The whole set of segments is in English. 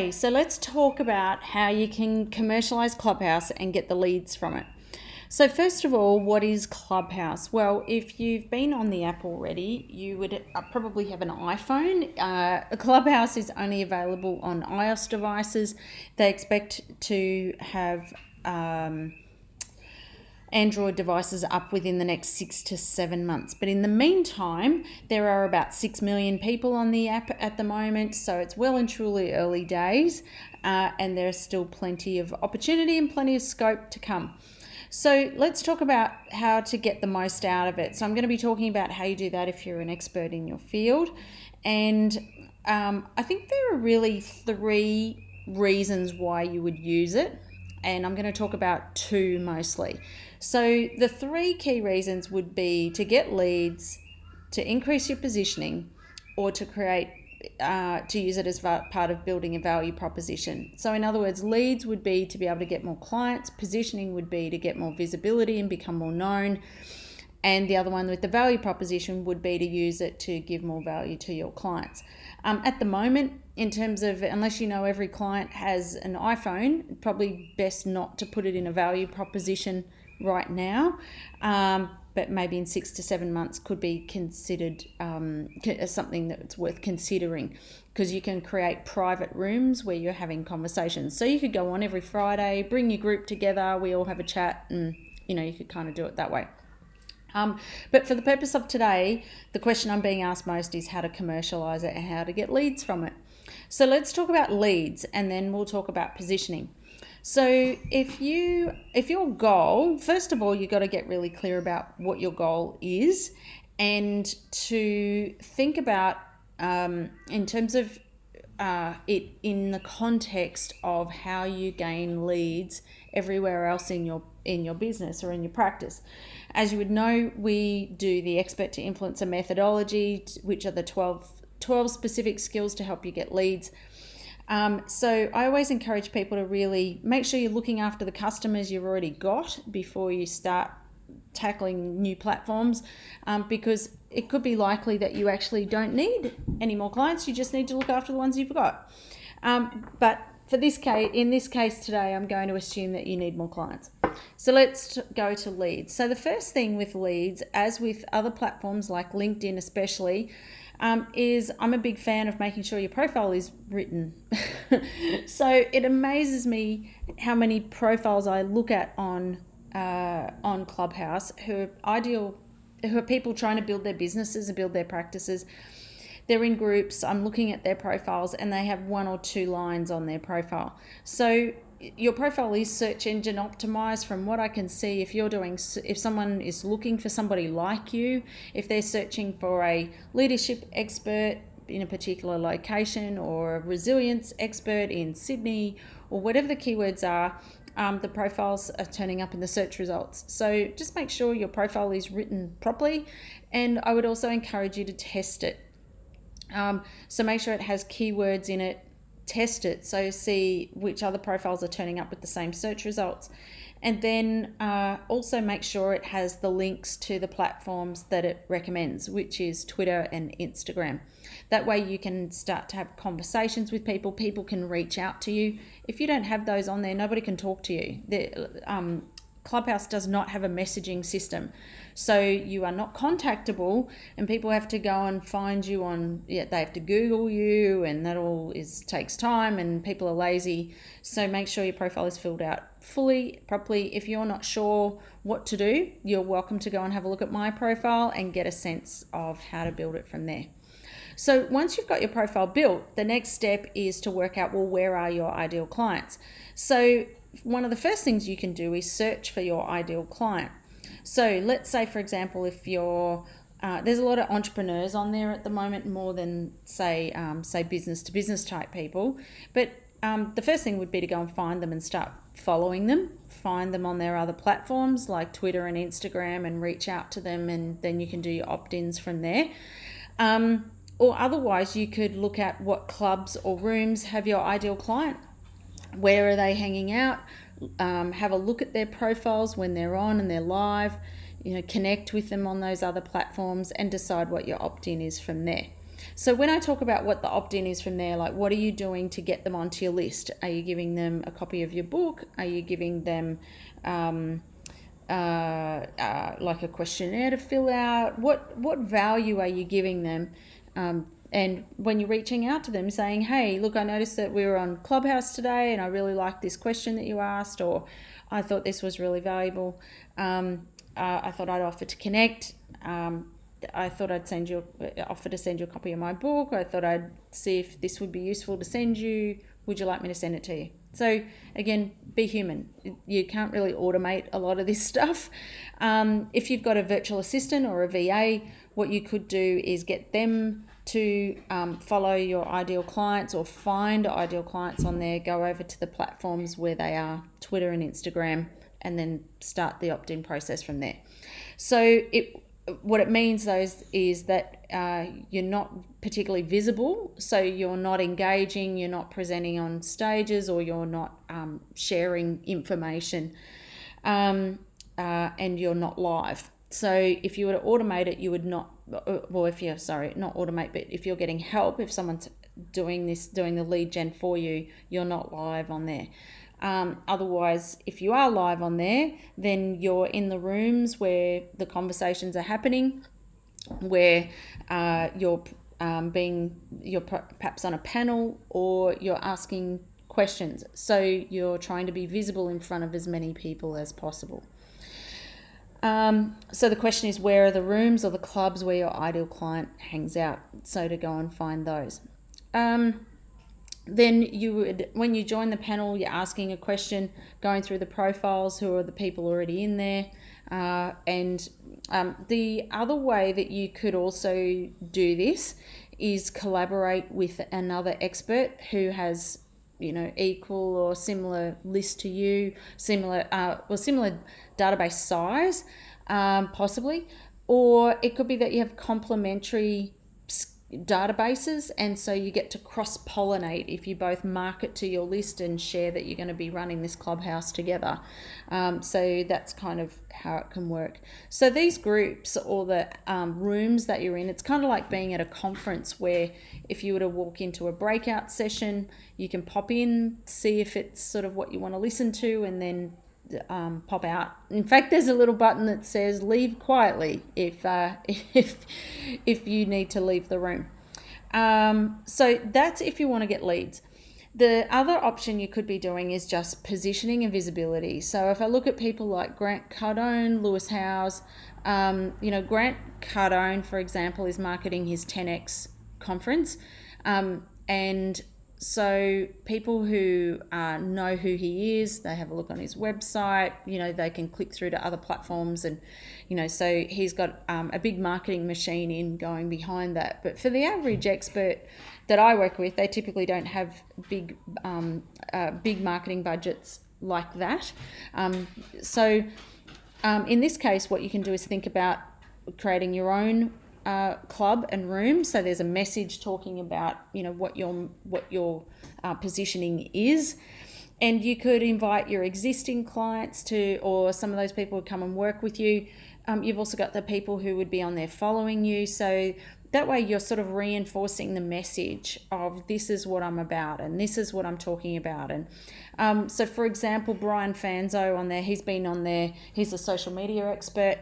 So let's talk about how you can commercialize Clubhouse and get the leads from it. So first of all, what is Clubhouse? Well, if you've been on the app already, you would probably have an iPhone. Clubhouse is only available on iOS devices. They expect to have Android devices up within the next 6 to 7 months. But in the meantime, there are about 6 million people on the app at the moment, so it's well and truly early days, and there's still plenty of opportunity and plenty of scope to come. So let's talk about how to get the most out of it. So I'm going to be talking about how you do that if you're an expert in your field. And I think there are really 3 reasons why you would use it. And I'm going to talk about 2 mostly. So the 3 key reasons would be to get leads, to increase your positioning, or to create to use it as part of building a value proposition. So in other words, leads would be to be able to get more clients, positioning would be to get more visibility and become more known, and the other one with the value proposition would be to use it to give more value to your clients. At the moment, in terms of, unless you know every client has an iPhone, probably best not to put it in a value proposition right now, but maybe in 6 to 7 months could be considered as something that's worth considering, because you can create private rooms where you're having conversations. So you could go on every Friday, bring your group together, we all have a chat, and you could kind of do it that way. But for the purpose of today, the question I'm being asked most is how to commercialize it and how to get leads from it. So let's talk about leads, and then we'll talk about positioning. So if your goal, first of all, you've got to get really clear about what your goal is, and to think about in terms of it in the context of how you gain leads everywhere else in your business or in your practice. As you would know, we do the expert to influencer methodology, which are the 12 specific skills to help you get leads. So I always encourage people to really make sure you're looking after the customers you've already got before you start tackling new platforms, because it could be likely that you actually don't need any more clients. You just need to look after the ones you've got. But in this case today, I'm going to assume that you need more clients. So let's go to leads. So the first thing with leads, as with other platforms like LinkedIn especially, is I'm a big fan of making sure your profile is written. So it amazes me how many profiles I look at on Clubhouse who are people trying to build their businesses and build their practices. They're in groups, I'm looking at their profiles, and they have 1 or 2 lines on their profile. So your profile is search engine optimized from what I can see. If someone is looking for somebody like you, if they're searching for a leadership expert in a particular location or a resilience expert in Sydney or whatever the keywords are, the profiles are turning up in the search results. So just make sure your profile is written properly, and I would also encourage you to test it. So make sure it has keywords in it, test it, so see which other profiles are turning up with the same search results. And then also make sure it has the links to the platforms that it recommends, which is Twitter and Instagram. That way you can start to have conversations with people. People can reach out to you. If you don't have those on there, nobody can talk to you. Clubhouse does not have a messaging system, so you are not contactable, and people have to go and find you they have to Google you, and that all takes time, and people are lazy. So make sure your profile is filled out fully, properly. If you're not sure what to do, you're welcome to go and have a look at my profile and get a sense of how to build it from there. So once you've got your profile built, the next step is to work out, well, where are your ideal clients? So one of the first things you can do is search for your ideal client. So let's say, for example, if there's a lot of entrepreneurs on there at the moment, more than say business to business type people. But the first thing would be to go and find them and start following them. Find them on their other platforms like Twitter and Instagram and reach out to them, and then you can do your opt-ins from there. Or otherwise, you could look at what clubs or rooms have your ideal client. Where are they hanging out? Have a look at their profiles when they're on and they're live. Connect with them on those other platforms and decide what your opt-in is from there. So when I talk about what the opt-in is from there, like what are you doing to get them onto your list? Are you giving them a copy of your book? Are you giving them like a questionnaire to fill out? What value are you giving them? And when you're reaching out to them saying, hey, look, I noticed that we were on Clubhouse today and I really liked this question that you asked, or I thought this was really valuable. I thought I'd offer to connect. I thought I'd offer to send you a copy of my book. I thought I'd see if this would be useful to send you. Would you like me to send it to you? So again, be human. You can't really automate a lot of this stuff. If you've got a virtual assistant or a VA, what you could do is get them to follow your ideal clients or find ideal clients on there, go over to the platforms where they are, Twitter and Instagram, and then start the opt-in process from there. So what it means though is that you're not particularly visible, so you're not engaging, you're not presenting on stages, or you're not sharing information, and you're not live. So if you were to automate it, you would not, well, if you're, not automate, but if you're getting help, if someone's doing the lead gen for you, you're not live on there. Otherwise, if you are live on there, then you're in the rooms where the conversations are happening, where you're perhaps on a panel, or you're asking questions. So you're trying to be visible in front of as many people as possible. So the question is, where are the rooms or the clubs where your ideal client hangs out? So to go and find those. Then you would, when you join the panel, you're asking a question, going through the profiles, who are the people already in there. And the other way that you could also do this is collaborate with another expert who has, equal or similar list to you, similar database size, possibly. Or it could be that you have complementary databases, and so you get to cross-pollinate if you both market to your list and share that you're going to be running this clubhouse together. So that's kind of how it can work. So these groups or the rooms that you're in, it's kind of like being at a conference where if you were to walk into a breakout session, you can pop in, see if it's sort of what you want to listen to, and then pop out. In fact, there's a little button that says leave quietly if you need to leave the room. So that's if you want to get leads. The other option you could be doing is just positioning and visibility. So if I look at people like Grant Cardone, Lewis Howes, Grant Cardone, for example, is marketing his 10X conference, and so people who know who he is, they have a look on his website, they can click through to other platforms, and, so he's got a big marketing machine in going behind that. But for the average expert that I work with, they typically don't have big marketing budgets like that. So in this case, what you can do is think about creating your own club and room. So there's a message talking about what your positioning is, and you could invite your existing clients to, or some of those people who come and work with you. You've also got the people who would be on there following you, so that way you're sort of reinforcing the message of this is what I'm about and this is what I'm talking about. And so for example, Brian Fanzo on there, he's been on there, he's a social media expert.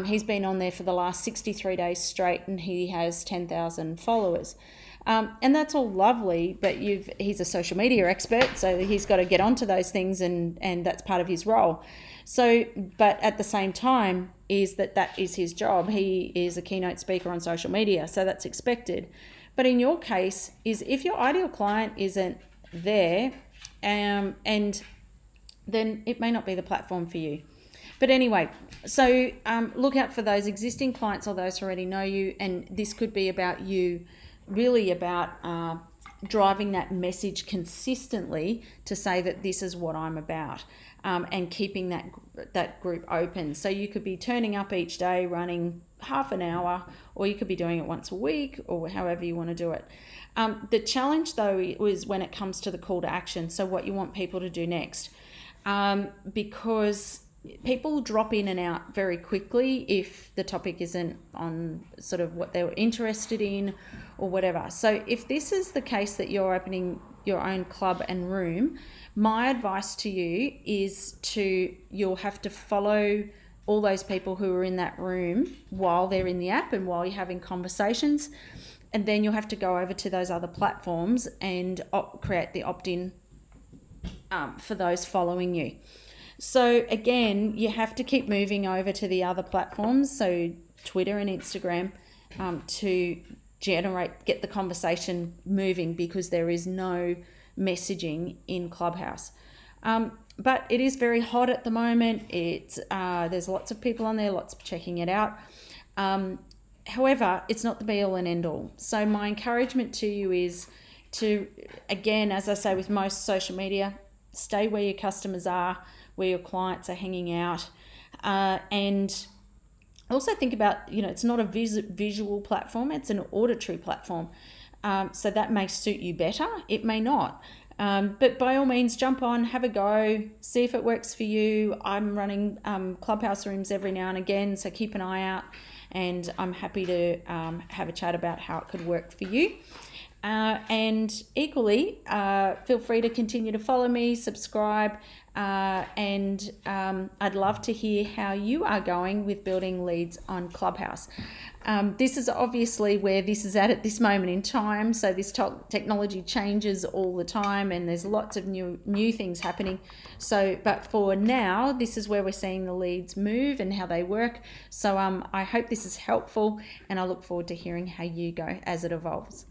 He's been on there for the last 63 days straight, and he has 10,000 followers. And that's all lovely, but he's a social media expert, so he's got to get onto those things, and that's part of his role. So, but at the same time that is his job. He is a keynote speaker on social media, so that's expected. But in your case, is if your ideal client isn't there, and then it may not be the platform for you. But anyway, so look out for those existing clients or those who already know you, and this could be about you, really about driving that message consistently to say that this is what I'm about, and keeping that group open. So you could be turning up each day, running half an hour, or you could be doing it once a week, or however you want to do it. The challenge though is when it comes to the call to action, so what you want people to do next, because people drop in and out very quickly if the topic isn't on sort of what they were interested in or whatever. So if this is the case that you're opening your own club and room, my advice to you is you'll have to follow all those people who are in that room while they're in the app and while you're having conversations. And then you'll have to go over to those other platforms and create the opt-in for those following you. So again, you have to keep moving over to the other platforms, so Twitter and Instagram, to get the conversation moving, because there is no messaging in Clubhouse. But it is very hot at the moment. There's lots of people on there, lots checking it out. However, it's not the be all and end all. So my encouragement to you is to, again, as I say with most social media, stay where your customers are, where your clients are hanging out, and also think about, it's not a visual platform, it's an auditory platform. So that may suit you better, it may not. But by all means, jump on, have a go, see if it works for you. I'm running Clubhouse rooms every now and again, so keep an eye out, and I'm happy to have a chat about how it could work for you. And equally, feel free to continue to follow me, subscribe, and I'd love to hear how you are going with building leads on Clubhouse. This is obviously where this is at this moment in time. So this technology changes all the time, and there's lots of new things happening. So, but for now, this is where we're seeing the leads move and how they work. So I hope this is helpful, and I look forward to hearing how you go as it evolves.